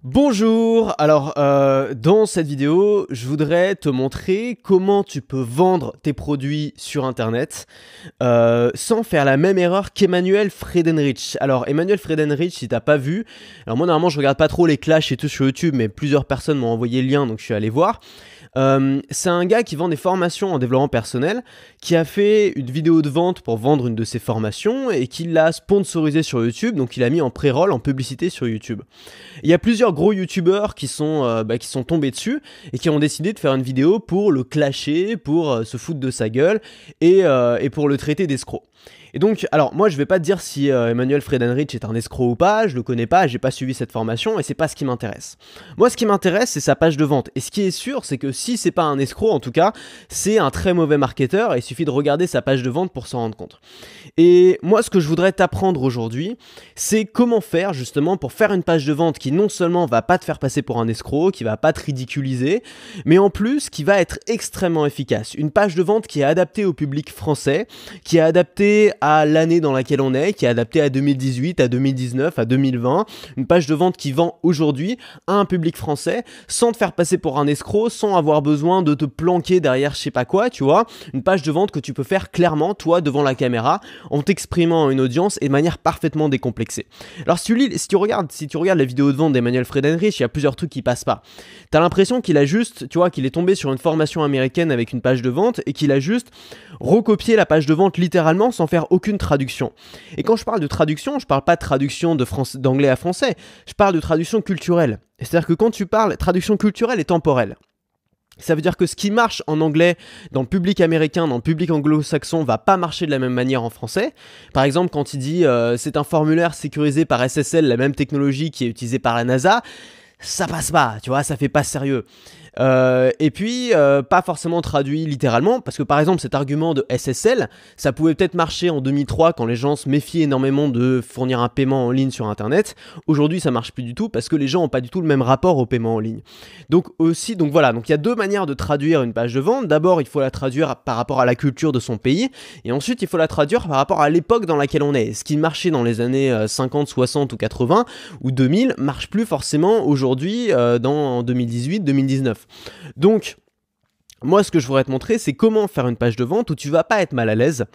Bonjour, alors dans cette vidéo, je voudrais te montrer comment tu peux vendre tes produits sur internet sans faire la même erreur qu'Emmanuel Friedenreich. Alors Emmanuel Friedenreich, si t'as pas vu, alors moi normalement je regarde pas trop les clashs et tout sur YouTube, mais plusieurs personnes m'ont envoyé le lien donc je suis allé voir. C'est un gars qui vend des formations en développement personnel, qui a fait une vidéo de vente pour vendre une de ses formations et qui l'a sponsorisé sur YouTube, donc il a mis en pré-roll, en publicité sur YouTube. Il y a plusieurs gros youtubeurs qui sont tombés dessus et qui ont décidé de faire une vidéo pour le clasher, pour se foutre de sa gueule et pour le traiter d'escroc. Et donc, alors moi je vais pas te dire si Emmanuel Friedenreich est un escroc ou pas, je le connais pas, j'ai pas suivi cette formation et c'est pas ce qui m'intéresse. Moi ce qui m'intéresse c'est sa page de vente, et ce qui est sûr c'est que si c'est pas un escroc en tout cas, c'est un très mauvais marketeur et il suffit de regarder sa page de vente pour s'en rendre compte. Et moi ce que je voudrais t'apprendre aujourd'hui, c'est comment faire justement pour faire une page de vente qui non seulement va pas te faire passer pour un escroc, qui va pas te ridiculiser, mais en plus qui va être extrêmement efficace. Une page de vente qui est adaptée au public français, qui est adaptée à l'année dans laquelle on est, qui est adaptée à 2018, à 2019, à 2020. Une page de vente qui vend aujourd'hui à un public français sans te faire passer pour un escroc, sans avoir besoin de te planquer derrière je sais pas quoi, tu vois. Une page de vente que tu peux faire clairement, toi, devant la caméra, en t'exprimant à une audience et de manière parfaitement décomplexée. Alors si tu regardes la vidéo de vente d'Emmanuel Friedenreich, il y a plusieurs trucs qui passent pas. T'as l'impression qu'il a juste, tu vois, qu'il est tombé sur une formation américaine avec une page de vente et qu'il a juste recopié la page de vente littéralement sans faire aucune traduction. Et quand je parle de traduction, je parle pas de traduction d'anglais à français, je parle de traduction culturelle. C'est-à-dire que quand tu parles traduction culturelle et temporelle, ça veut dire que ce qui marche en anglais dans le public américain, dans le public anglo-saxon, va pas marcher de la même manière en français. Par exemple, quand il dit c'est un formulaire sécurisé par SSL, la même technologie qui est utilisée par la NASA, ça passe pas, tu vois, ça fait pas sérieux. Et puis, pas forcément traduit littéralement, parce que par exemple cet argument de SSL, ça pouvait peut-être marcher en 2003 quand les gens se méfiaient énormément de fournir un paiement en ligne sur internet. Aujourd'hui ça marche plus du tout parce que les gens ont pas du tout le même rapport au paiement en ligne. Donc voilà, donc il y a deux manières de traduire une page de vente. D'abord il faut la traduire par rapport à la culture de son pays, et ensuite il faut la traduire par rapport à l'époque dans laquelle on est. Ce qui marchait dans les années 50, 60 ou 80 ou 2000 marche plus forcément aujourd'hui en 2018, 2019. Donc, moi, ce que je voudrais te montrer, c'est comment faire une page de vente où tu vas pas être mal à l'aise,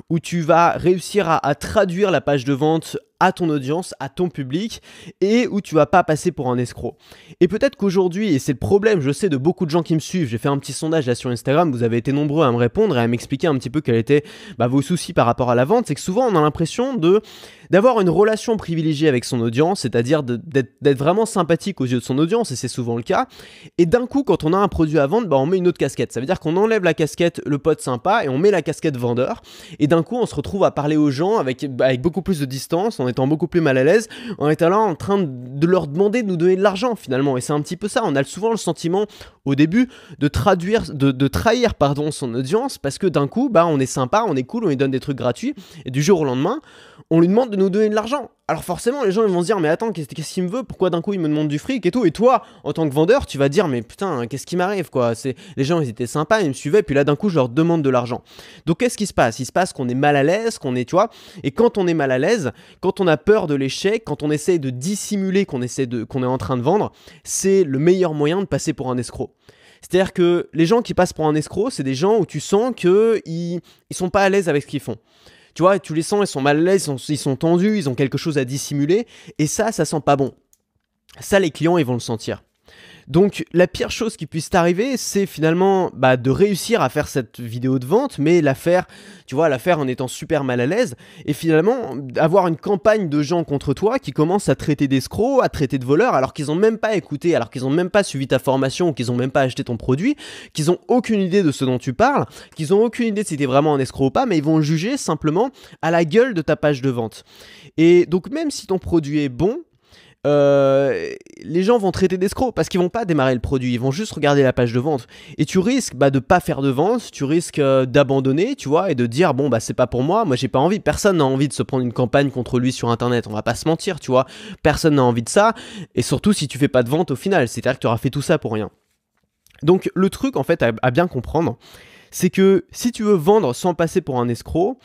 où tu vas réussir à traduire la page de vente à ton audience, à ton public, et où tu vas pas passer pour un escroc. Et peut-être qu'aujourd'hui, et c'est le problème, je sais, de beaucoup de gens qui me suivent, j'ai fait un petit sondage là sur Instagram, vous avez été nombreux à me répondre et à m'expliquer un petit peu quels étaient vos soucis par rapport à la vente, c'est que souvent on a l'impression d'avoir une relation privilégiée avec son audience, c'est-à-dire d'être vraiment sympathique aux yeux de son audience, et c'est souvent le cas, et d'un coup quand on a un produit à vendre, on met une autre casquette. Ça veut dire qu'on enlève la casquette le pote sympa et on met la casquette vendeur, et d'un coup on se retrouve à parler aux gens avec beaucoup plus de distance, en étant beaucoup plus mal à l'aise, en étant là en train de leur demander de nous donner de l'argent finalement. Et c'est un petit peu ça, on a souvent le sentiment au début de trahir son audience, parce que d'un coup on est sympa, on est cool, on lui donne des trucs gratuits, et du jour au lendemain on lui demande de nous donner de l'argent. Alors forcément les gens ils vont se dire mais attends, qu'est-ce qu'il me veut, pourquoi d'un coup il me demande du fric et tout, et toi en tant que vendeur tu vas dire mais putain qu'est-ce qui m'arrive quoi, les gens ils étaient sympas, ils me suivaient, puis là d'un coup je leur demande de l'argent. Donc qu'est-ce qui se passe? Il se passe qu'on est mal à l'aise, tu vois, et quand on est mal à l'aise, quand on a peur de l'échec, quand on essaye de dissimuler qu'on est en train de vendre, c'est le meilleur moyen de passer pour un escroc. C'est-à-dire que les gens qui passent pour un escroc, c'est des gens où tu sens qu'ils sont pas à l'aise avec ce qu'ils font. Tu vois, tu les sens, ils sont mal à l'aise, ils sont tendus, ils ont quelque chose à dissimuler, et ça sent pas bon. Ça, les clients, ils vont le sentir. Donc la pire chose qui puisse t'arriver, c'est finalement de réussir à faire cette vidéo de vente, mais la faire en étant super mal à l'aise, et finalement avoir une campagne de gens contre toi qui commencent à traiter d'escrocs, à traiter de voleurs, alors qu'ils n'ont même pas écouté, alors qu'ils n'ont même pas suivi ta formation, qu'ils n'ont même pas acheté ton produit, qu'ils n'ont aucune idée de ce dont tu parles, qu'ils n'ont aucune idée de si t'es vraiment un escroc ou pas, mais ils vont juger simplement à la gueule de ta page de vente. Et donc même si ton produit est bon, les gens vont traiter d'escrocs parce qu'ils vont pas démarrer le produit, ils vont juste regarder la page de vente, et tu risques de pas faire de vente, tu risques d'abandonner, tu vois, et de dire bon c'est pas pour moi j'ai pas envie, personne n'a envie de se prendre une campagne contre lui sur internet, on va pas se mentir, tu vois, personne n'a envie de ça, et surtout si tu fais pas de vente au final, c'est-à-dire que tu auras fait tout ça pour rien. Donc le truc en fait à bien comprendre, c'est que si tu veux vendre sans passer pour un escroc,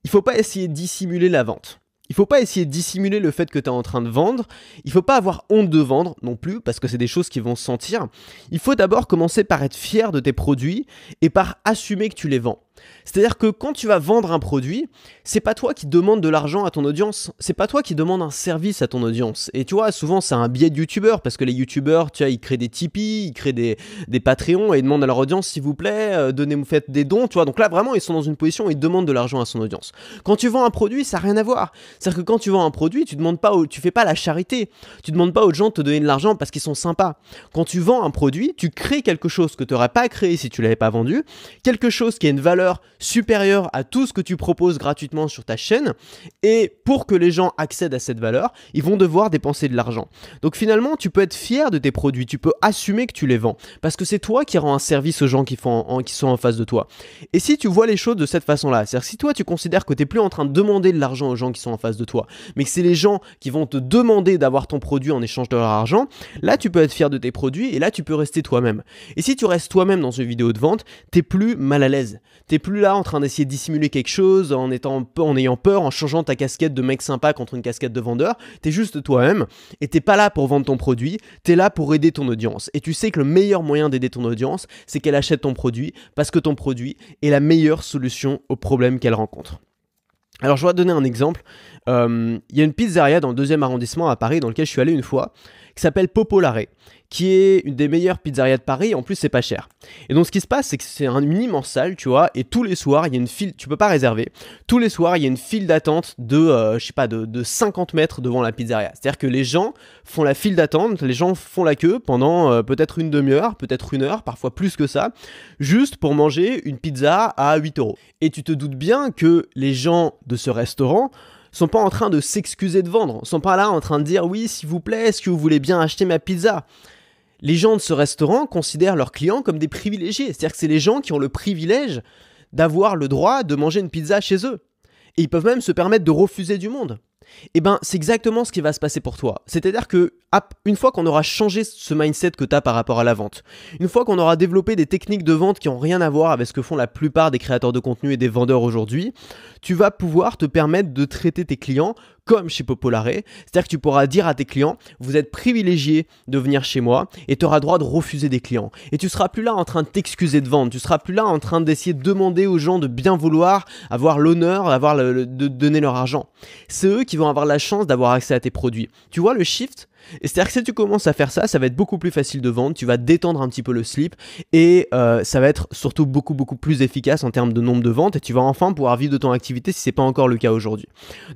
il faut pas essayer de dissimuler la vente. Il faut pas essayer de dissimuler le fait que tu es en train de vendre. Il faut pas avoir honte de vendre non plus, parce que c'est des choses qui vont se sentir. Il faut d'abord commencer par être fier de tes produits et par assumer que tu les vends. C'est-à-dire que quand tu vas vendre un produit, c'est pas toi qui demande de l'argent à ton audience, c'est pas toi qui demande un service à ton audience. Et tu vois, souvent c'est un biais de youtubeurs, parce que les youtubeurs, tu vois, ils créent des Tipeee, ils créent des Patreons et ils demandent à leur audience, s'il vous plaît, donnez-moi, faites des dons, tu vois. Donc là, vraiment, ils sont dans une position où ils demandent de l'argent à son audience. Quand tu vends un produit, ça n'a rien à voir. C'est-à-dire que quand tu vends un produit, tu fais pas la charité, tu demandes pas aux gens de te donner de l'argent parce qu'ils sont sympas. Quand tu vends un produit, tu crées quelque chose que tu n'aurais pas créé si tu l'avais pas vendu, quelque chose qui a une valeur supérieur à tout ce que tu proposes gratuitement sur ta chaîne, et pour que les gens accèdent à cette valeur, ils vont devoir dépenser de l'argent. Donc finalement, tu peux être fier de tes produits, tu peux assumer que tu les vends, parce que c'est toi qui rends un service aux gens qui sont en face de toi. Et si tu vois les choses de cette façon-là, c'est-à-dire si toi tu considères que tu n'es plus en train de demander de l'argent aux gens qui sont en face de toi, mais que c'est les gens qui vont te demander d'avoir ton produit en échange de leur argent, là tu peux être fier de tes produits et là tu peux rester toi-même. Et si tu restes toi-même dans une vidéo de vente, t'es plus mal à l'aise. T'es plus là en train d'essayer de dissimuler quelque chose, en ayant peur, en changeant ta casquette de mec sympa contre une casquette de vendeur. T'es juste toi-même et t'es pas là pour vendre ton produit, t'es là pour aider ton audience. Et tu sais que le meilleur moyen d'aider ton audience, c'est qu'elle achète ton produit parce que ton produit est la meilleure solution aux problèmes qu'elle rencontre. Alors je vais te donner un exemple. Il y a une pizzeria dans le 2e arrondissement à Paris dans lequel je suis allé une fois, qui s'appelle Popolare, qui est une des meilleures pizzerias de Paris, en plus c'est pas cher. Et donc ce qui se passe, c'est que c'est une immense salle, tu vois, et tous les soirs, il y a une file, tu peux pas réserver, tous les soirs, il y a une file d'attente de 50 mètres devant la pizzeria. C'est-à-dire que les gens font la file d'attente, les gens font la queue pendant peut-être une demi-heure, peut-être une heure, parfois plus que ça, juste pour manger une pizza à 8 €. Et tu te doutes bien que les gens de ce restaurant sont pas en train de s'excuser de vendre, sont pas là en train de dire oui s'il vous plaît, est-ce que vous voulez bien acheter ma pizza? Les gens de ce restaurant considèrent leurs clients comme des privilégiés, c'est-à-dire que c'est les gens qui ont le privilège d'avoir le droit de manger une pizza chez eux. Et ils peuvent même se permettre de refuser du monde. Et ben c'est exactement ce qui va se passer pour toi. C'est-à-dire que une fois qu'on aura changé ce mindset que tu as par rapport à la vente, une fois qu'on aura développé des techniques de vente qui n'ont rien à voir avec ce que font la plupart des créateurs de contenu et des vendeurs aujourd'hui, tu vas pouvoir te permettre de traiter tes clients comme chez Popolare. C'est-à-dire que tu pourras dire à tes clients, vous êtes privilégiés de venir chez moi et tu auras droit de refuser des clients. Et tu seras plus là en train de t'excuser de vendre, tu seras plus là en train d'essayer de demander aux gens de bien vouloir avoir l'honneur de donner leur argent. C'est eux qui vont avoir la chance d'avoir accès à tes produits. Tu vois le shift ? Et c'est-à-dire que si tu commences à faire ça, ça va être beaucoup plus facile de vendre, tu vas détendre un petit peu le slip et ça va être surtout beaucoup plus efficace en termes de nombre de ventes et tu vas enfin pouvoir vivre de ton activité si ce n'est pas encore le cas aujourd'hui.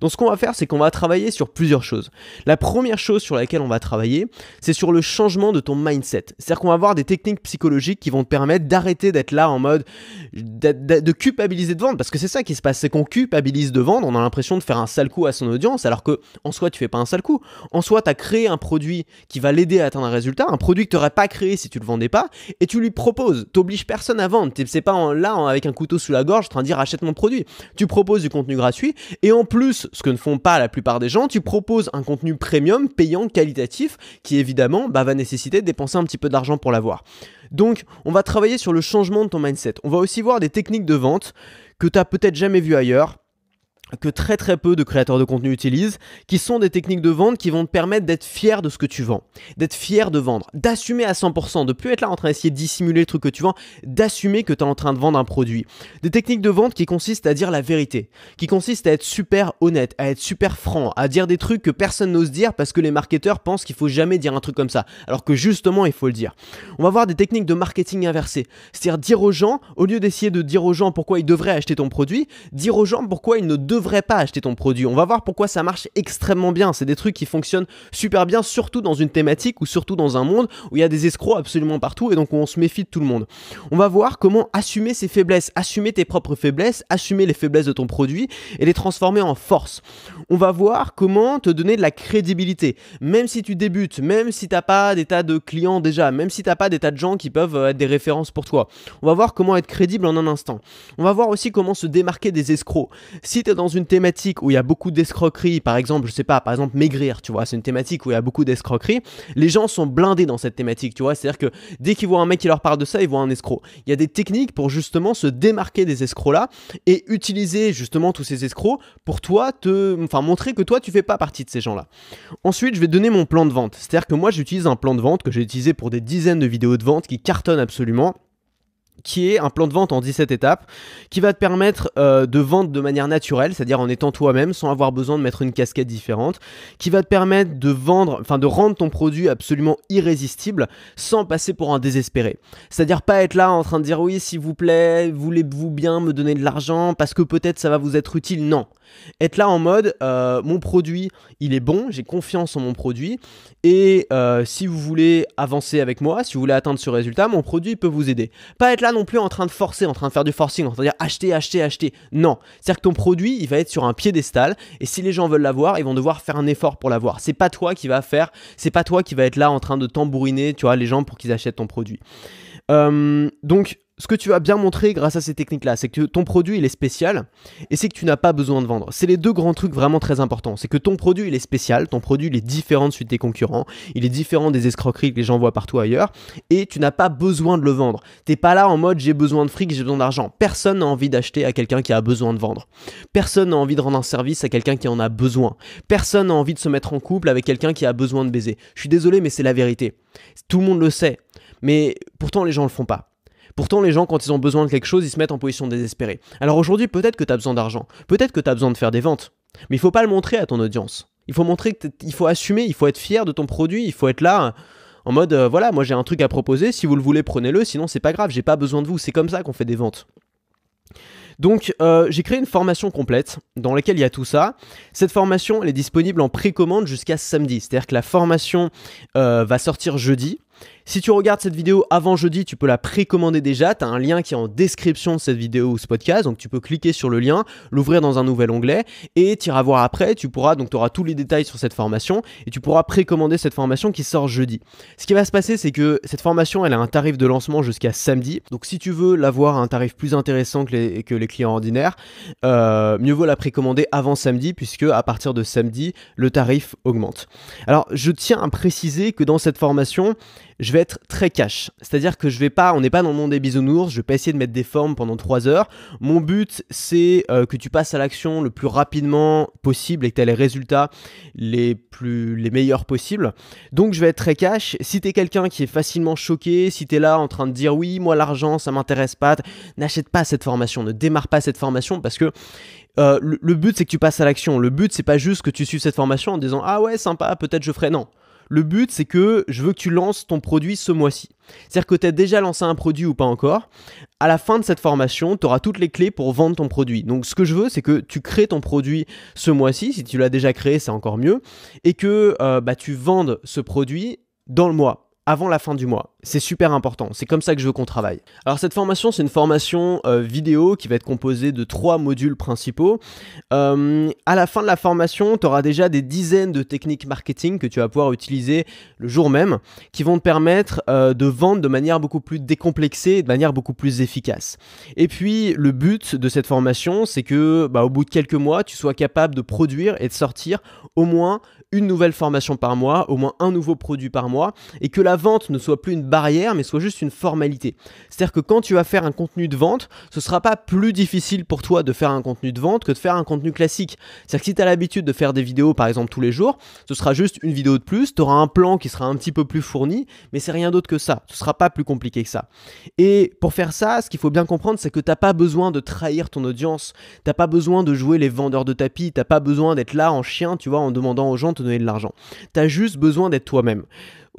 Donc ce qu'on va faire, c'est qu'on va travailler sur plusieurs choses. La première chose sur laquelle on va travailler, c'est sur le changement de ton mindset. C'est-à-dire qu'on va avoir des techniques psychologiques qui vont te permettre d'arrêter d'être là en mode de culpabiliser de vendre, parce que c'est ça qui se passe, c'est qu'on culpabilise de vendre, on a l'impression de faire un sale coup à son audience alors que en soi tu fais pas un sale coup. En soi tu as créé un produit qui va l'aider à atteindre un résultat, un produit que tu n'aurais pas créé si tu le vendais pas, et tu lui proposes, tu n'obliges personne à vendre, c'est pas là avec un couteau sous la gorge en train de dire achète mon produit, tu proposes du contenu gratuit, et en plus, ce que ne font pas la plupart des gens, tu proposes un contenu premium, payant, qualitatif, qui évidemment va nécessiter de dépenser un petit peu d'argent pour l'avoir. Donc on va travailler sur le changement de ton mindset, on va aussi voir des techniques de vente que tu n'as peut-être jamais vues ailleurs, que très peu de créateurs de contenu utilisent, qui sont des techniques de vente qui vont te permettre d'être fier de ce que tu vends, d'être fier de vendre, d'assumer à 100%, de plus être là en train d'essayer de dissimuler le truc que tu vends, d'assumer que tu es en train de vendre un produit. Des techniques de vente qui consistent à dire la vérité, qui consistent à être super honnête, à être super franc, à dire des trucs que personne n'ose dire parce que les marketeurs pensent qu'il faut jamais dire un truc comme ça, alors que justement il faut le dire. On va voir des techniques de marketing inversé, c'est-à-dire dire aux gens, au lieu d'essayer de dire aux gens pourquoi ils devraient acheter ton produit, dire aux gens pourquoi ils ne devraient pas acheter ton produit. On va voir pourquoi ça marche extrêmement bien. C'est des trucs qui fonctionnent super bien, surtout dans une thématique ou surtout dans un monde où il y a des escrocs absolument partout et donc on se méfie de tout le monde. On va voir comment assumer ses faiblesses, assumer tes propres faiblesses, assumer les faiblesses de ton produit et les transformer en force. On va voir comment te donner de la crédibilité. Même si tu débutes, même si tu n'as pas des tas de clients déjà, même si tu n'as pas des tas de gens qui peuvent être des références pour toi. On va voir comment être crédible en un instant. On va voir aussi comment se démarquer des escrocs. Si tu es dans dans une thématique où il y a beaucoup d'escroquerie, par exemple, je sais pas, par exemple maigrir, tu vois, c'est une thématique où il y a beaucoup d'escroquerie, les gens sont blindés dans cette thématique, tu vois, c'est-à-dire que dès qu'ils voient un mec qui leur parle de ça, ils voient un escroc. Il y a des techniques pour justement se démarquer des escrocs-là et utiliser justement tous ces escrocs pour toi montrer que toi tu fais pas partie de ces gens-là. Ensuite, je vais te donner mon plan de vente, c'est-à-dire que moi j'utilise un plan de vente que j'ai utilisé pour des dizaines de vidéos de vente qui cartonnent absolument, qui est un plan de vente en 17 étapes, qui va te permettre de vendre de manière naturelle, c'est-à-dire en étant toi-même, sans avoir besoin de mettre une casquette différente, qui va te permettre de rendre ton produit absolument irrésistible, sans passer pour un désespéré. C'est-à-dire pas être là en train de dire oui, s'il vous plaît, voulez-vous bien me donner de l'argent, parce que peut-être ça va vous être utile, non. Être là en mode, mon produit, il est bon, j'ai confiance en mon produit, et si vous voulez avancer avec moi, si vous voulez atteindre ce résultat, mon produit peut vous aider. Pas être là non plus en train de forcer, en train de faire du forcing, en train de dire acheter. Non, c'est-à-dire que ton produit, il va être sur un piédestal, et si les gens veulent l'avoir, ils vont devoir faire un effort pour l'avoir. C'est pas toi qui va être là en train de tambouriner, tu vois, les gens pour qu'ils achètent ton produit. Donc, ce que tu vas bien montrer grâce à ces techniques-là, c'est que ton produit, il est spécial et c'est que tu n'as pas besoin de vendre. C'est les deux grands trucs vraiment très importants. C'est que ton produit, il est spécial, ton produit, il est différent de celui de tes concurrents, il est différent des escroqueries que les gens voient partout ailleurs et tu n'as pas besoin de le vendre. T'es pas là en mode j'ai besoin de fric, j'ai besoin d'argent. Personne n'a envie d'acheter à quelqu'un qui a besoin de vendre. Personne n'a envie de rendre un service à quelqu'un qui en a besoin. Personne n'a envie de se mettre en couple avec quelqu'un qui a besoin de baiser. Je suis désolé, mais c'est la vérité. Tout le monde le sait, mais pourtant les gens le font pas. Pourtant, les gens, quand ils ont besoin de quelque chose, ils se mettent en position désespérée. Alors aujourd'hui, peut-être que tu as besoin d'argent, peut-être que tu as besoin de faire des ventes, mais il faut pas le montrer à ton audience. Il faut montrer il faut assumer, il faut être fier de ton produit, il faut être là en mode voilà, moi j'ai un truc à proposer, si vous le voulez, prenez-le, sinon c'est pas grave, j'ai pas besoin de vous. C'est comme ça qu'on fait des ventes. Donc j'ai créé une formation complète dans laquelle il y a tout ça. Cette formation, elle est disponible en précommande jusqu'à samedi. C'est-à-dire que la formation va sortir jeudi. Si tu regardes cette vidéo avant jeudi, tu peux la précommander déjà. Tu as un lien qui est en description de cette vidéo ou ce podcast. Donc tu peux cliquer sur le lien, l'ouvrir dans un nouvel onglet et tu iras voir après. Tu auras tous les détails sur cette formation et tu pourras précommander cette formation qui sort jeudi. Ce qui va se passer, c'est que cette formation, elle a un tarif de lancement jusqu'à samedi. Donc si tu veux l'avoir à un tarif plus intéressant que les clients ordinaires, mieux vaut la précommander avant samedi puisque à partir de samedi, le tarif augmente. Alors je tiens à préciser que dans cette formation, je vais être très cash, c'est-à-dire que on n'est pas dans le monde des bisounours, je vais pas essayer de mettre des formes pendant 3 heures. Mon but, c'est que tu passes à l'action le plus rapidement possible et que tu aies les résultats les meilleurs possibles. Donc je vais être très cash. Si tu es quelqu'un qui est facilement choqué, si tu es là en train de dire oui, moi l'argent, ça m'intéresse pas, n'achète pas cette formation, ne démarre pas cette formation parce que le but, c'est que tu passes à l'action. Le but, c'est pas juste que tu suives cette formation en disant ah ouais, sympa, peut-être je ferai. Non. Le but, c'est que je veux que tu lances ton produit ce mois-ci. C'est-à-dire que tu as déjà lancé un produit ou pas encore. À la fin de cette formation, tu auras toutes les clés pour vendre ton produit. Donc, ce que je veux, c'est que tu crées ton produit ce mois-ci. Si tu l'as déjà créé, c'est encore mieux. Et que tu vendes ce produit dans le mois, avant la fin du mois. C'est super important, c'est comme ça que je veux qu'on travaille. Alors cette formation, c'est une formation vidéo qui va être composée de 3 modules principaux. À la fin de la formation, tu auras déjà des dizaines de techniques marketing que tu vas pouvoir utiliser le jour même, qui vont te permettre de vendre de manière beaucoup plus décomplexée et de manière beaucoup plus efficace. Et puis le but de cette formation, c'est que au bout de quelques mois, tu sois capable de produire et de sortir au moins une nouvelle formation par mois, au moins un nouveau produit par mois, et que la vente ne soit plus une barrière, mais soit juste une formalité. C'est-à-dire que quand tu vas faire un contenu de vente, ce ne sera pas plus difficile pour toi de faire un contenu de vente que de faire un contenu classique. C'est-à-dire que si tu as l'habitude de faire des vidéos, par exemple, tous les jours, ce sera juste une vidéo de plus, tu auras un plan qui sera un petit peu plus fourni, mais c'est rien d'autre que ça. Ce ne sera pas plus compliqué que ça. Et pour faire ça, ce qu'il faut bien comprendre, c'est que tu n'as pas besoin de trahir ton audience, tu n'as pas besoin de jouer les vendeurs de tapis, tu n'as pas besoin d'être là en chien, tu vois, en demandant aux gens de te donner de l'argent. Tu as juste besoin d'être toi-même.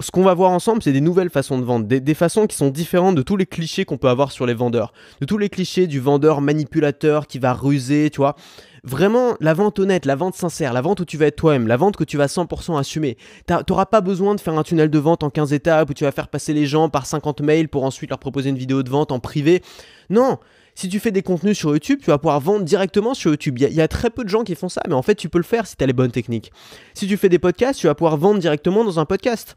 Ce qu'on va voir ensemble, c'est des nouvelles façons de vendre, des façons qui sont différentes de tous les clichés qu'on peut avoir sur les vendeurs, de tous les clichés du vendeur manipulateur qui va ruser, tu vois. Vraiment, la vente honnête, la vente sincère, la vente où tu vas être toi-même, la vente que tu vas 100% assumer. Tu n'auras pas besoin de faire un tunnel de vente en 15 étapes où tu vas faire passer les gens par 50 mails pour ensuite leur proposer une vidéo de vente en privé. Non. Si tu fais des contenus sur YouTube, tu vas pouvoir vendre directement sur YouTube. Il y a très peu de gens qui font ça, mais en fait, tu peux le faire si tu as les bonnes techniques. Si tu fais des podcasts, tu vas pouvoir vendre directement dans un podcast.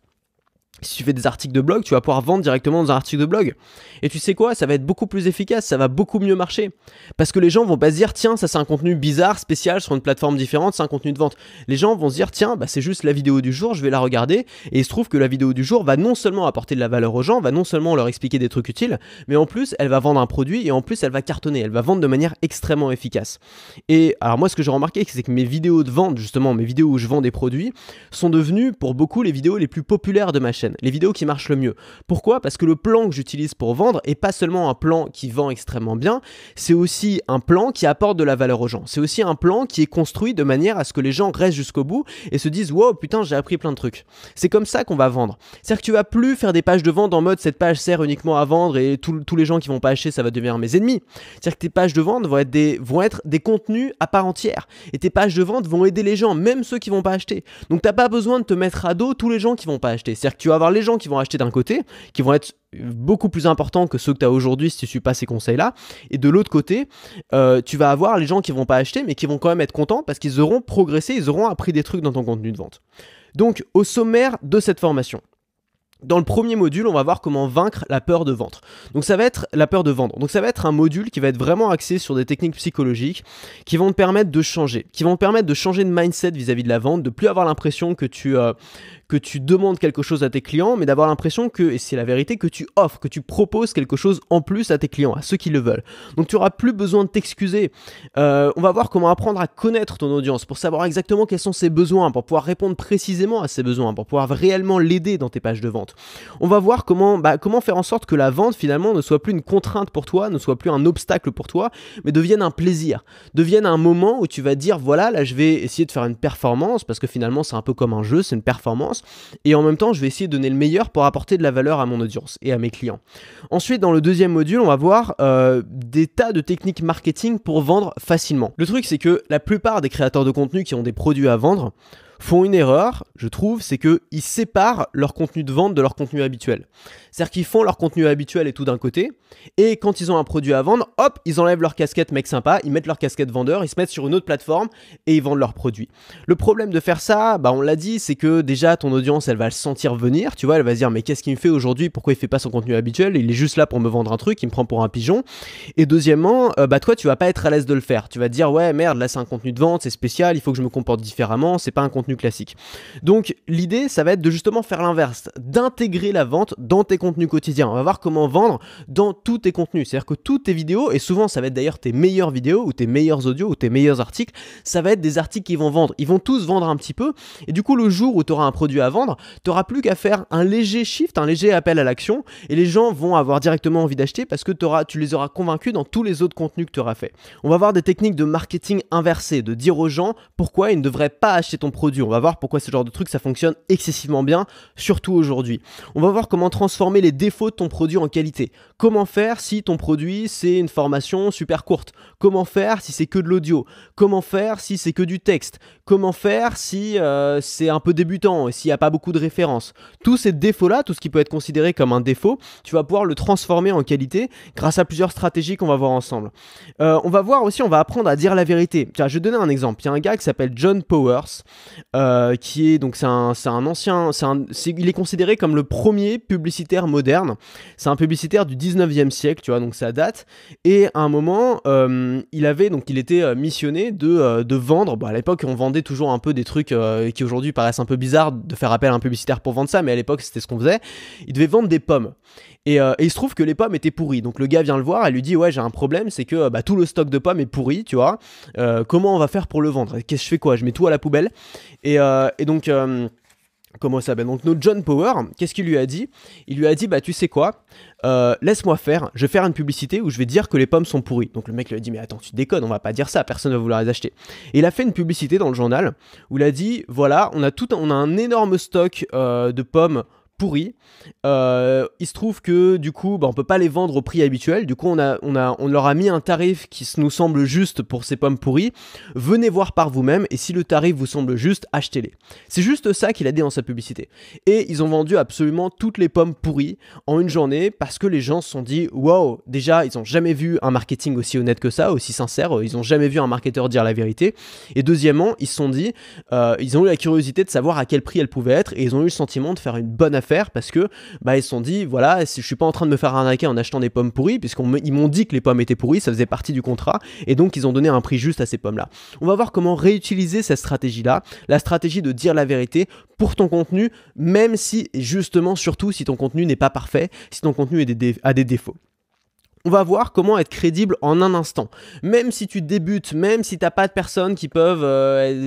Si tu fais des articles de blog, tu vas pouvoir vendre directement dans un article de blog. Et tu sais quoi, ça va être beaucoup plus efficace, ça va beaucoup mieux marcher. Parce que les gens vont pas se dire, tiens, ça c'est un contenu bizarre, spécial, sur une plateforme différente, c'est un contenu de vente. Les gens vont se dire, tiens, bah, c'est juste la vidéo du jour, je vais la regarder. Et il se trouve que la vidéo du jour va non seulement apporter de la valeur aux gens, va non seulement leur expliquer des trucs utiles, mais en plus, elle va vendre un produit et en plus, elle va cartonner. Elle va vendre de manière extrêmement efficace. Et alors moi, ce que j'ai remarqué, c'est que mes vidéos de vente, justement, mes vidéos où je vends des produits, sont devenues pour beaucoup les vidéos les plus populaires de ma chaîne. Les vidéos qui marchent le mieux. Pourquoi ? Parce que le plan que j'utilise pour vendre est pas seulement un plan qui vend extrêmement bien, c'est aussi un plan qui apporte de la valeur aux gens. C'est aussi un plan qui est construit de manière à ce que les gens restent jusqu'au bout et se disent « Wow, putain, j'ai appris plein de trucs ». C'est comme ça qu'on va vendre. C'est-à-dire que tu vas plus faire des pages de vente en mode « Cette page sert uniquement à vendre et tous les gens qui vont pas acheter, ça va devenir mes ennemis ». C'est-à-dire que tes pages de vente vont être des contenus à part entière. Et tes pages de vente vont aider les gens, même ceux qui vont pas acheter. Donc t'as pas besoin de te mettre à dos tous les gens qui vont pas acheter. C'est-à-dire que tu vas avoir les gens qui vont acheter d'un côté, qui vont être beaucoup plus importants que ceux que tu as aujourd'hui si tu ne suis pas ces conseils-là. Et de l'autre côté, tu vas avoir les gens qui vont pas acheter, mais qui vont quand même être contents parce qu'ils auront progressé, ils auront appris des trucs dans ton contenu de vente. Donc, au sommaire de cette formation, dans le premier module, on va voir comment vaincre la peur de vendre. Donc ça va être la peur de vendre. Donc ça va être un module qui va être vraiment axé sur des techniques psychologiques qui vont te permettre de changer, qui vont te permettre de changer de mindset vis-à-vis de la vente, de plus avoir l'impression que tu demandes quelque chose à tes clients, mais d'avoir l'impression que, et c'est la vérité, que tu offres, que tu proposes quelque chose en plus à tes clients, à ceux qui le veulent. Donc tu n'auras plus besoin de t'excuser. On va voir comment apprendre à connaître ton audience pour savoir exactement quels sont ses besoins, pour pouvoir répondre précisément à ses besoins, pour pouvoir réellement l'aider dans tes pages de vente. On va voir comment faire en sorte que la vente finalement ne soit plus une contrainte pour toi, ne soit plus un obstacle pour toi, mais devienne un plaisir, devienne un moment où tu vas dire voilà, là je vais essayer de faire une performance, parce que finalement c'est un peu comme un jeu, c'est une performance, et en même temps je vais essayer de donner le meilleur pour apporter de la valeur à mon audience et à mes clients. Ensuite, dans le deuxième module, on va voir des tas de techniques marketing pour vendre facilement. Le truc, c'est que la plupart des créateurs de contenu qui ont des produits à vendre font une erreur, je trouve, c'est qu'ils séparent leur contenu de vente de leur contenu habituel. C'est-à-dire qu'ils font leur contenu habituel et tout d'un côté, et quand ils ont un produit à vendre, hop, ils enlèvent leur casquette mec sympa, ils mettent leur casquette vendeur, ils se mettent sur une autre plateforme et ils vendent leurs produits. Le problème de faire ça, on l'a dit, c'est que déjà ton audience, elle va le sentir venir, tu vois, elle va se dire mais qu'est-ce qu'il me fait aujourd'hui, pourquoi il fait pas son contenu habituel, il est juste là pour me vendre un truc, il me prend pour un pigeon. Et deuxièmement, toi tu vas pas être à l'aise de le faire, tu vas te dire ouais merde, là c'est un contenu de vente, c'est spécial, il faut que je me comporte différemment, c'est pas un contenu classique. Donc l'idée, ça va être de justement faire l'inverse, d'intégrer la vente dans tes contenus quotidiens. On va voir comment vendre dans tous tes contenus. C'est-à-dire que toutes tes vidéos, et souvent ça va être d'ailleurs tes meilleures vidéos ou tes meilleurs audios ou tes meilleurs articles, ça va être des articles qui vont vendre. Ils vont tous vendre un petit peu. Et du coup, le jour où tu auras un produit à vendre, tu n'auras plus qu'à faire un léger shift, un léger appel à l'action, et les gens vont avoir directement envie d'acheter parce que tu les auras convaincus dans tous les autres contenus que tu auras fait. On va voir des techniques de marketing inversées, de dire aux gens pourquoi ils ne devraient pas acheter ton produit. On va voir pourquoi ce genre de truc ça fonctionne excessivement bien, surtout aujourd'hui. On va voir comment transformer les défauts de ton produit en qualité. Comment faire si ton produit c'est une formation super courte? Comment faire si c'est que de l'audio? Comment faire si c'est que du texte? Comment faire si c'est un peu débutant et s'il n'y a pas beaucoup de références? Tous ces défauts-là, tout ce qui peut être considéré comme un défaut, tu vas pouvoir le transformer en qualité grâce à plusieurs stratégies qu'on va voir ensemble. On va voir aussi, on va apprendre à dire la vérité. Tiens, je vais donner un exemple. Il y a un gars qui s'appelle John Powers, qui est donc c'est un ancien, il est considéré comme le premier publicitaire moderne. C'est un publicitaire du 19e siècle, tu vois, donc ça date. Et à un moment, il était missionné de vendre. À l'époque, on vendait toujours un peu des trucs qui aujourd'hui paraissent un peu bizarres de faire appel à un publicitaire pour vendre ça, mais à l'époque, c'était ce qu'on faisait. Il devait vendre des pommes. Et il se trouve que les pommes étaient pourries. Donc le gars vient le voir et lui dit ouais, j'ai un problème, c'est que tout le stock de pommes est pourri, tu vois. Comment on va faire pour le vendre? Qu'est-ce que je fais quoi? Je mets tout à la poubelle. Et donc comment ça s'appelle? Donc notre John Power, qu'est-ce qu'il lui a dit? Il lui a dit tu sais quoi, laisse-moi faire, je vais faire une publicité où je vais dire que les pommes sont pourries. Donc le mec lui a dit mais attends, tu déconnes, on va pas dire ça, personne va vouloir les acheter. Et il a fait une publicité dans le journal où il a dit voilà, on a un énorme stock de pommes pourris. Il se trouve que du coup on peut pas les vendre au prix habituel, du coup on leur a mis un tarif qui nous semble juste pour ces pommes pourries. Venez voir par vous-même et si le tarif vous semble juste, achetez-les. C'est juste ça qu'il a dit dans sa publicité. Et ils ont vendu absolument toutes les pommes pourries en une journée parce que les gens se sont dit wow, déjà ils ont jamais vu un marketing aussi honnête que ça, aussi sincère, ils ont jamais vu un marketeur dire la vérité. Et deuxièmement, ils se sont dit ils ont eu la curiosité de savoir à quel prix elle pouvait être et ils ont eu le sentiment de faire une bonne affaire faire parce que ils se sont dit, voilà, si je suis pas en train de me faire arnaquer en achetant des pommes pourries, puisqu'ils m'ont dit que les pommes étaient pourries, ça faisait partie du contrat, et donc ils ont donné un prix juste à ces pommes-là. On va voir comment réutiliser cette stratégie-là, la stratégie de dire la vérité pour ton contenu, même si, justement, surtout si ton contenu n'est pas parfait, si ton contenu a des défauts. On va voir comment être crédible en un instant. Même si tu débutes, même si tu n'as pas de personnes qui peuvent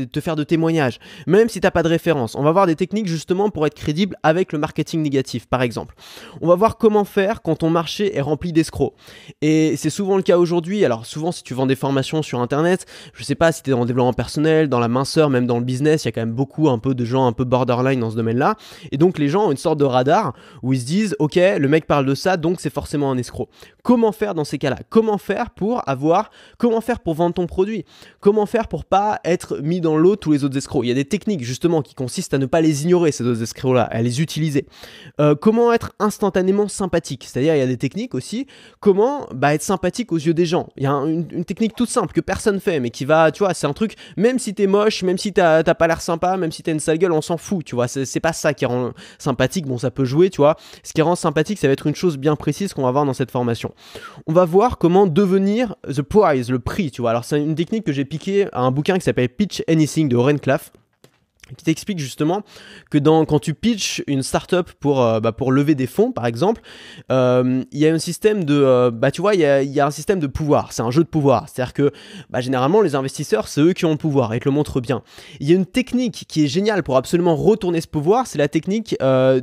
te faire de témoignages, même si tu n'as pas de référence, on va voir des techniques justement pour être crédible avec le marketing négatif, par exemple. On va voir comment faire quand ton marché est rempli d'escrocs. Et c'est souvent le cas aujourd'hui. Alors souvent, si tu vends des formations sur Internet, je ne sais pas si tu es dans le développement personnel, dans la minceur, même dans le business, il y a quand même beaucoup un peu de gens un peu borderline dans ce domaine-là. Et donc les gens ont une sorte de radar où ils se disent, ok, le mec parle de ça, donc c'est forcément un escroc. Comment faire dans ces cas-là? Comment faire pour vendre ton produit? Comment faire pour pas être mis dans l'eau tous les autres escrocs? Il y a des techniques justement qui consistent à ne pas les ignorer, ces autres escrocs-là, à les utiliser. Comment être instantanément sympathique? C'est-à-dire il y a des techniques aussi, comment être sympathique aux yeux des gens. Il y a une technique toute simple que personne fait, mais qui va, tu vois, c'est un truc, même si t'es moche, même si t'as pas l'air sympa, même si t'as une sale gueule, on s'en fout, tu vois, c'est pas ça qui rend sympathique, bon ça peut jouer, tu vois. Ce qui rend sympathique, ça va être une chose bien précise qu'on va voir dans cette formation. On va voir comment devenir the prize, le prix, tu vois. Alors c'est une technique que j'ai piquée à un bouquin qui s'appelle Pitch Anything de Oren Klaff, qui t'explique justement que quand tu pitches une startup pour lever des fonds, par exemple, il y a un système de, tu vois, il y a un système de pouvoir. C'est un jeu de pouvoir. C'est-à-dire que généralement, les investisseurs, c'est eux qui ont le pouvoir et te le montrent bien. Il y a une technique qui est géniale pour absolument retourner ce pouvoir, c'est la technique la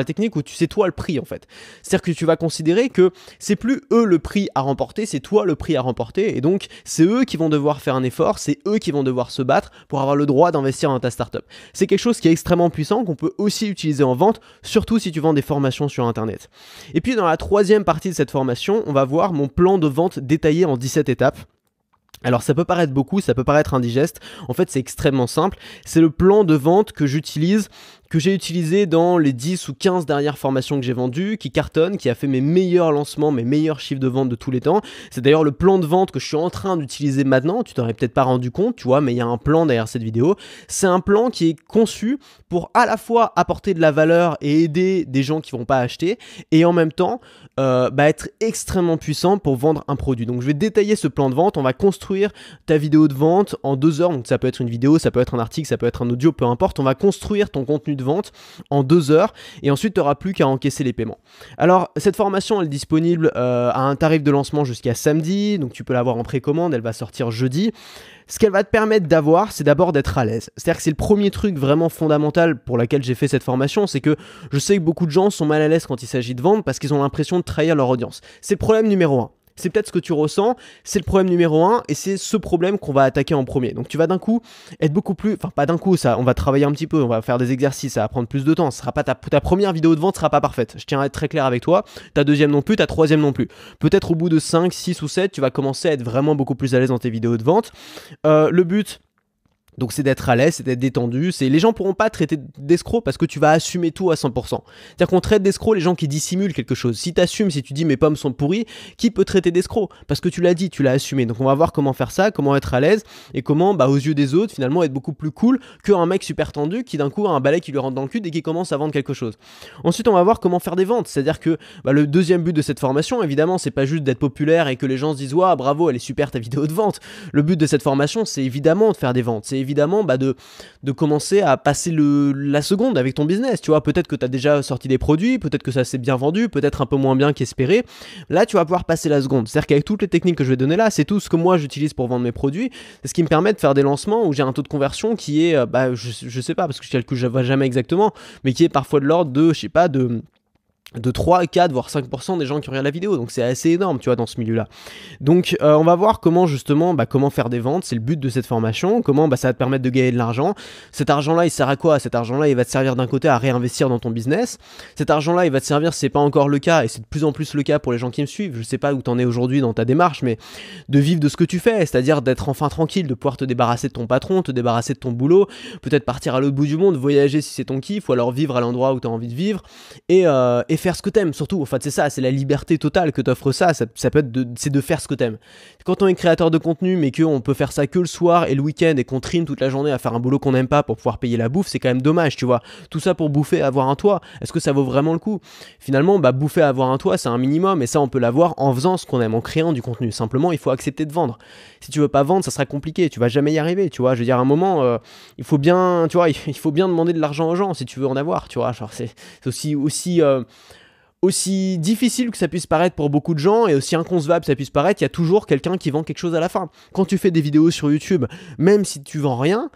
technique où c'est toi le prix en fait. C'est-à-dire que tu vas considérer que c'est plus eux le prix à remporter, c'est toi le prix à remporter, et donc c'est eux qui vont devoir faire un effort, c'est eux qui vont devoir se battre pour avoir le droit d'investir dans ta startup. C'est quelque chose qui est extrêmement puissant, qu'on peut aussi utiliser en vente, surtout si tu vends des formations sur Internet. Et puis dans la troisième partie de cette formation, on va voir mon plan de vente détaillé en 17 étapes. Alors ça peut paraître beaucoup, ça peut paraître indigeste, en fait c'est extrêmement simple, c'est le plan de vente que j'ai utilisé dans les 10 ou 15 dernières formations que j'ai vendues, qui cartonnent, qui a fait mes meilleurs lancements, mes meilleurs chiffres de vente de tous les temps. C'est d'ailleurs le plan de vente que je suis en train d'utiliser maintenant, tu t'en es peut-être pas rendu compte, tu vois, mais il y a un plan derrière cette vidéo. C'est un plan qui est conçu pour à la fois apporter de la valeur et aider des gens qui vont pas acheter, et en même temps être extrêmement puissant pour vendre un produit. Donc je vais détailler ce plan de vente, on va construire ta vidéo de vente en 2 heures, donc ça peut être une vidéo, ça peut être un article, ça peut être un audio, peu importe, on va construire ton contenu de vente en 2 heures et ensuite tu n'auras plus qu'à encaisser les paiements. Alors cette formation elle est disponible à un tarif de lancement jusqu'à samedi, donc tu peux l'avoir en précommande, elle va sortir jeudi. Ce qu'elle va te permettre d'avoir, c'est d'abord d'être à l'aise. C'est-à-dire que c'est le premier truc vraiment fondamental pour lequel j'ai fait cette formation, c'est que je sais que beaucoup de gens sont mal à l'aise quand il s'agit de vendre parce qu'ils ont l'impression de trahir leur audience. C'est le problème numéro 1. C'est peut-être ce que tu ressens, c'est le problème numéro 1 et c'est ce problème qu'on va attaquer en premier. Donc tu vas d'un coup être beaucoup plus, enfin pas d'un coup, ça, on va travailler un petit peu, on va faire des exercices, ça va prendre plus de temps, ce sera pas ta première vidéo de vente sera pas parfaite, je tiens à être très clair avec toi, ta deuxième non plus, ta troisième non plus. Peut-être au bout de 5, 6 ou 7, tu vas commencer à être vraiment beaucoup plus à l'aise dans tes vidéos de vente. Le but... Donc c'est d'être à l'aise, c'est d'être détendu, les gens pourront pas traiter d'escroc parce que tu vas assumer tout à 100%. C'est-à-dire qu'on traite d'escroc les gens qui dissimulent quelque chose. Si tu assumes, si tu dis mes pommes sont pourries, qui peut traiter d'escroc? Parce que tu l'as dit, tu l'as assumé. Donc on va voir comment faire ça, comment être à l'aise et comment aux yeux des autres finalement être beaucoup plus cool qu'un mec super tendu qui d'un coup a un balai qui lui rentre dans le cul dès qu'il commence à vendre quelque chose. Ensuite on va voir comment faire des ventes. C'est-à-dire que le deuxième but de cette formation évidemment c'est pas juste d'être populaire et que les gens se disent waouh bravo elle est super ta vidéo de vente. Le but de cette formation c'est évidemment de faire des ventes. C'est évidemment de commencer à passer la seconde avec ton business, tu vois, peut-être que tu as déjà sorti des produits, peut-être que ça s'est bien vendu, peut-être un peu moins bien qu'espéré, là tu vas pouvoir passer la seconde, c'est-à-dire qu'avec toutes les techniques que je vais donner là, c'est tout ce que moi j'utilise pour vendre mes produits, c'est ce qui me permet de faire des lancements où j'ai un taux de conversion qui est, je sais pas, parce que je calcule jamais exactement, mais qui est parfois de l'ordre de, je sais pas, de 3, 4, voire 5% des gens qui regardent la vidéo, donc c'est assez énorme, tu vois, dans ce milieu-là. Donc on va voir comment justement, comment faire des ventes, c'est le but de cette formation, comment ça va te permettre de gagner de l'argent. Cet argent-là, il sert à quoi? Cet argent-là, il va te servir d'un côté à réinvestir dans ton business. Cet argent-là, il va te servir, si c'est pas encore le cas, et c'est de plus en plus le cas pour les gens qui me suivent, je sais pas où t'en es aujourd'hui dans ta démarche, mais de vivre de ce que tu fais, c'est-à-dire d'être enfin tranquille, de pouvoir te débarrasser de ton patron, te débarrasser de ton boulot, peut-être partir à l'autre bout du monde, voyager si c'est ton kiff, ou alors vivre à l'endroit où tu as envie de vivre, et faire ce que t'aimes, surtout. En fait, c'est ça, c'est la liberté totale que t'offre ça. Ça peut être c'est de faire ce que t'aimes. Quand on est créateur de contenu, mais qu'on peut faire ça que le soir et le week-end et qu'on trime toute la journée à faire un boulot qu'on n'aime pas pour pouvoir payer la bouffe, c'est quand même dommage, tu vois. Tout ça pour bouffer, avoir un toit. Est-ce que ça vaut vraiment le coup? Finalement, bouffer, avoir un toit, c'est un minimum, et ça, on peut l'avoir en faisant ce qu'on aime, en créant du contenu. Simplement, il faut accepter de vendre. Si tu veux pas vendre, ça sera compliqué. Tu vas jamais y arriver, tu vois. Je veux dire, à un moment, il faut bien, tu vois, il faut bien demander de l'argent aux gens si tu veux en avoir, tu vois. Genre, c'est aussi difficile que ça puisse paraître pour beaucoup de gens et aussi inconcevable que ça puisse paraître, il y a toujours quelqu'un qui vend quelque chose à la fin. Quand tu fais des vidéos sur YouTube, même si tu vends rien,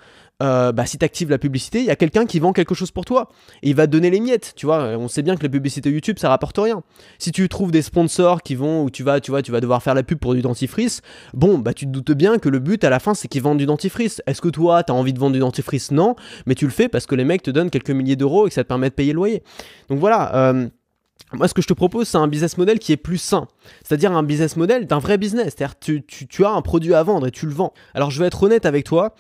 si tu actives la publicité, il y a quelqu'un qui vend quelque chose pour toi et il va te donner les miettes, tu vois. On sait bien que la publicité YouTube, ça rapporte rien. Si tu trouves des sponsors qui vont, où tu vas devoir faire la pub pour du dentifrice, tu te doutes bien que le but à la fin, c'est qu'ils vendent du dentifrice. Est-ce que toi, tu as envie de vendre du dentifrice? Non, mais tu le fais parce que les mecs te donnent quelques milliers d'euros et que ça te permet de payer le loyer. Donc voilà, moi, ce que je te propose, c'est un business model qui est plus sain. C'est-à-dire un business model d'un vrai business. C'est-à-dire tu as un produit à vendre et tu le vends. Alors, je vais être honnête avec toi.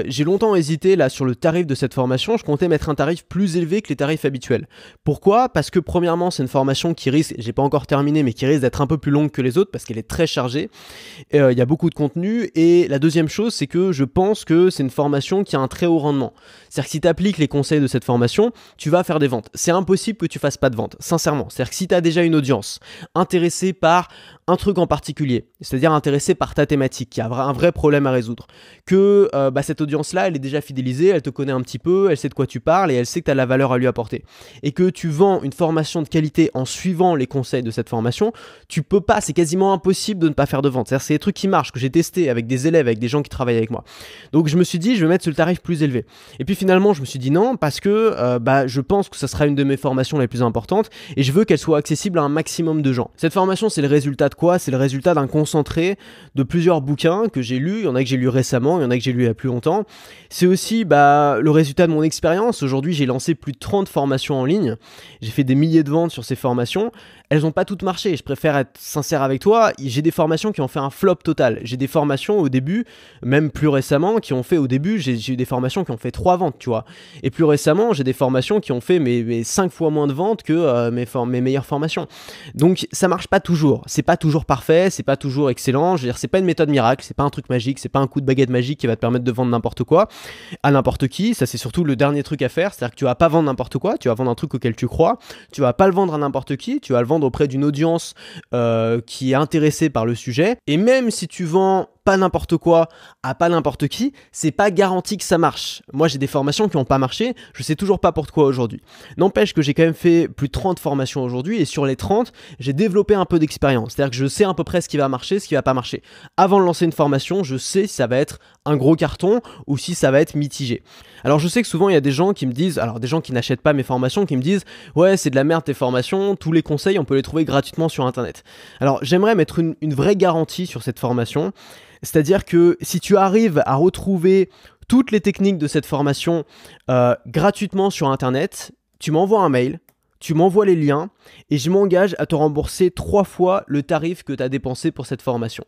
J'ai longtemps hésité là sur le tarif de cette formation. Je comptais mettre un tarif plus élevé que les tarifs habituels. Pourquoi? Parce que premièrement, c'est une formation qui risque, j'ai pas encore terminé, mais qui risque d'être un peu plus longue que les autres parce qu'elle est très chargée. Il y a beaucoup de contenu. Et la deuxième chose, c'est que je pense que c'est une formation qui a un très haut rendement. C'est-à-dire que si tu appliques les conseils de cette formation, tu vas faire des ventes. C'est impossible que tu fasses pas de ventes, sincèrement. C'est-à-dire que si tu as déjà une audience intéressée par un truc en particulier, c'est-à-dire intéressée par ta thématique, qui a un vrai problème à résoudre, que cette audience-là, elle est déjà fidélisée, elle te connaît un petit peu, elle sait de quoi tu parles et elle sait que tu as la valeur à lui apporter. Et que tu vends une formation de qualité en suivant les conseils de cette formation, tu peux pas, c'est quasiment impossible de ne pas faire de vente. C'est-à-dire c'est des trucs qui marchent, que j'ai testé avec des élèves, avec des gens qui travaillent avec moi. Donc je me suis dit, je vais mettre ce tarif plus élevé. Et puis finalement, je me suis dit non, parce que je pense que ça sera une de mes formations les plus importantes et je veux qu'elle soit accessible à un maximum de gens. Cette formation, c'est le résultat de quoi? C'est le résultat d'un concentré de plusieurs bouquins que j'ai lus. Il y en a que j'ai lus récemment, il y en a que j'ai lus il y a plus longtemps. C'est aussi le résultat de mon expérience. Aujourd'hui, j'ai lancé plus de 30 formations en ligne. J'ai fait des milliers de ventes sur ces formations. Elles n'ont pas toutes marché. Je préfère être sincère avec toi. J'ai des formations qui ont fait un flop total. J'ai des formations au début, même plus récemment, qui ont fait au début, j'ai eu des formations qui ont fait 3 ventes, tu vois. Et plus récemment, j'ai des formations qui ont fait mes 5 fois moins de ventes que mes meilleures formations. Donc ça marche pas toujours. C'est pas toujours parfait, c'est pas toujours excellent. Je veux dire, c'est pas une méthode miracle, c'est pas un truc magique, c'est pas un coup de baguette magique qui va te permettre de vendre n'importe quoi à n'importe qui. Ça, c'est surtout le dernier truc à faire. C'est-à-dire que tu vas pas vendre n'importe quoi, tu vas vendre un truc auquel tu crois. Tu vas pas le vendre à n'importe qui, tu vas le vendre auprès d'une audience qui est intéressée par le sujet. Et même si tu vends pas n'importe quoi à pas n'importe qui, c'est pas garanti que ça marche. Moi, j'ai des formations qui n'ont pas marché, je sais toujours pas pourquoi aujourd'hui. N'empêche que j'ai quand même fait plus de 30 formations aujourd'hui et sur les 30, j'ai développé un peu d'expérience. C'est-à-dire que je sais à peu près ce qui va marcher, ce qui va pas marcher. Avant de lancer une formation, je sais si ça va être un gros carton ou si ça va être mitigé. Alors je sais que souvent il y a des gens qui me disent, alors des gens qui n'achètent pas mes formations, qui me disent ouais c'est de la merde tes formations, tous les conseils on peut les trouver gratuitement sur internet. Alors j'aimerais mettre une vraie garantie sur cette formation, c'est-à-dire que si tu arrives à retrouver toutes les techniques de cette formation gratuitement sur internet, tu m'envoies un mail, tu m'envoies les liens et je m'engage à te rembourser 3 fois le tarif que tu as dépensé pour cette formation.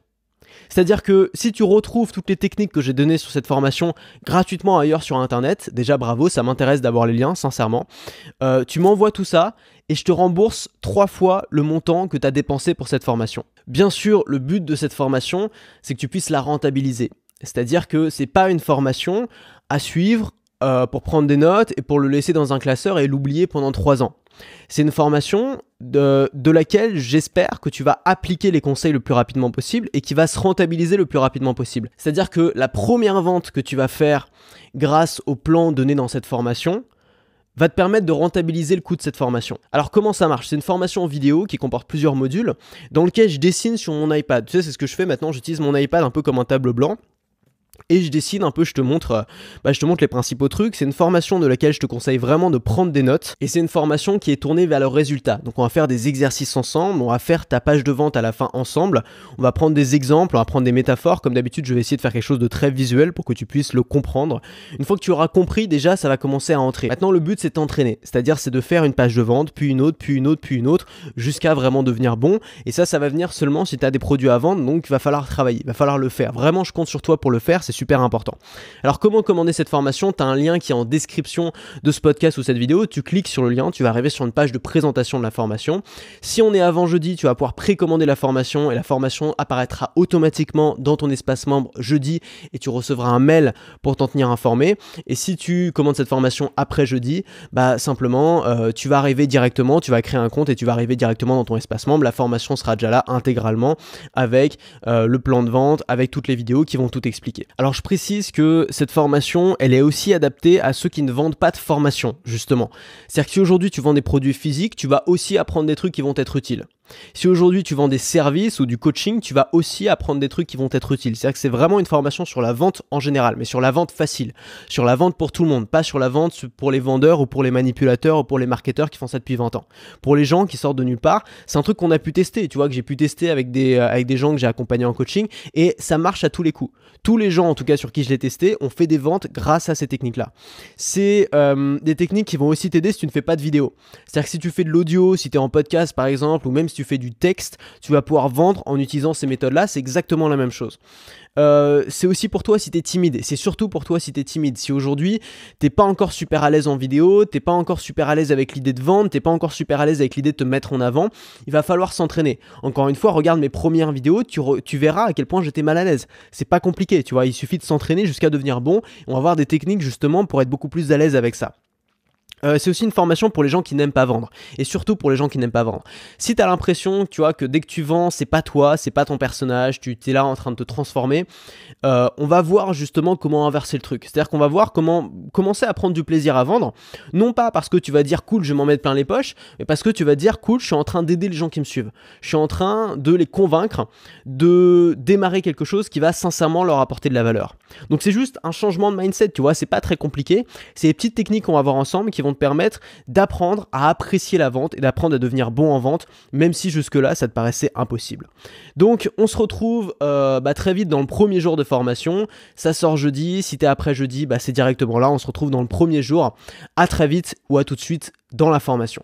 C'est-à-dire que si tu retrouves toutes les techniques que j'ai données sur cette formation gratuitement ailleurs sur internet, déjà bravo, ça m'intéresse d'avoir les liens, sincèrement. Tu m'envoies tout ça et je te rembourse 3 fois le montant que tu as dépensé pour cette formation. Bien sûr, le but de cette formation, c'est que tu puisses la rentabiliser. C'est-à-dire que c'est pas une formation à suivre pour prendre des notes et pour le laisser dans un classeur et l'oublier pendant 3 ans. C'est une formation de laquelle j'espère que tu vas appliquer les conseils le plus rapidement possible et qui va se rentabiliser le plus rapidement possible. C'est-à-dire que la première vente que tu vas faire grâce au plan donné dans cette formation va te permettre de rentabiliser le coût de cette formation. Alors comment ça marche? C'est une formation vidéo qui comporte plusieurs modules dans lequel je dessine sur mon iPad. Tu sais, c'est ce que je fais maintenant, j'utilise mon iPad un peu comme un tableau blanc. Et je dessine un peu, je te montre les principaux trucs. C'est une formation de laquelle je te conseille vraiment de prendre des notes. Et c'est une formation qui est tournée vers le résultat. Donc on va faire des exercices ensemble, on va faire ta page de vente à la fin ensemble. On va prendre des exemples, on va prendre des métaphores. Comme d'habitude, je vais essayer de faire quelque chose de très visuel pour que tu puisses le comprendre. Une fois que tu auras compris, déjà, ça va commencer à entrer. Maintenant, le but, c'est t'entraîner. C'est-à-dire, c'est de faire une page de vente, puis une autre, puis une autre, puis une autre, jusqu'à vraiment devenir bon. Et ça va venir seulement si tu as des produits à vendre. Donc, il va falloir travailler, il va falloir le faire. Vraiment, je compte sur toi pour le faire. c'est super important. Alors comment commander cette formation? Tu as un lien qui est en description de ce podcast ou cette vidéo, tu cliques sur le lien, tu vas arriver sur une page de présentation de la formation. Si on est avant jeudi, tu vas pouvoir précommander la formation et la formation apparaîtra automatiquement dans ton espace membre jeudi et tu recevras un mail pour t'en tenir informé. Et si tu commandes cette formation après jeudi, simplement tu vas arriver directement, tu vas créer un compte et tu vas arriver directement dans ton espace membre. La formation sera déjà là intégralement avec le plan de vente, avec toutes les vidéos qui vont tout expliquer. Alors je précise que cette formation, elle est aussi adaptée à ceux qui ne vendent pas de formation, justement. C'est-à-dire que si aujourd'hui tu vends des produits physiques, tu vas aussi apprendre des trucs qui vont être utiles. Si aujourd'hui tu vends des services ou du coaching, tu vas aussi apprendre des trucs qui vont être utiles. C'est-à-dire que c'est vraiment une formation sur la vente en général, mais sur la vente facile, sur la vente pour tout le monde, pas sur la vente pour les vendeurs ou pour les manipulateurs ou pour les marketeurs qui font ça depuis 20 ans. Pour les gens qui sortent de nulle part, c'est un truc qu'on a pu tester, tu vois, que j'ai pu tester avec des gens que j'ai accompagnés en coaching et ça marche à tous les coups. Tous les gens, en tout cas sur qui je l'ai testé, ont fait des ventes grâce à ces techniques-là. C'est des techniques qui vont aussi t'aider si tu ne fais pas de vidéo. C'est-à-dire que si tu fais de l'audio, si tu es en podcast par exemple, ou même si tu fais du texte, tu vas pouvoir vendre en utilisant ces méthodes-là, c'est exactement la même chose. C'est aussi pour toi si tu es timide, et c'est surtout pour toi si tu es timide. Si aujourd'hui, tu n'es pas encore super à l'aise en vidéo, tu n'es pas encore super à l'aise avec l'idée de vendre, tu n'es pas encore super à l'aise avec l'idée de te mettre en avant, il va falloir s'entraîner. Encore une fois, regarde mes premières vidéos, tu verras à quel point j'étais mal à l'aise. C'est pas compliqué, tu vois, il suffit de s'entraîner jusqu'à devenir bon. On va voir des techniques justement pour être beaucoup plus à l'aise avec ça. C'est aussi une formation pour les gens qui n'aiment pas vendre et surtout pour les gens qui n'aiment pas vendre. Si tu as l'impression, tu vois, que dès que tu vends, c'est pas toi, c'est pas ton personnage, tu es là en train de te transformer, on va voir justement comment inverser le truc. C'est-à-dire qu'on va voir comment commencer à prendre du plaisir à vendre, non pas parce que tu vas dire cool, je vais m'en mettre plein les poches, mais parce que tu vas dire cool, je suis en train d'aider les gens qui me suivent. Je suis en train de les convaincre de démarrer quelque chose qui va sincèrement leur apporter de la valeur. Donc c'est juste un changement de mindset, tu vois, c'est pas très compliqué. C'est des petites techniques qu'on va voir ensemble qui vont te permettre d'apprendre à apprécier la vente et d'apprendre à devenir bon en vente, même si jusque-là, ça te paraissait impossible. Donc, on se retrouve très vite dans le premier jour de formation. Ça sort jeudi. Si tu es après jeudi, c'est directement là. On se retrouve dans le premier jour. À très vite ou à tout de suite dans la formation.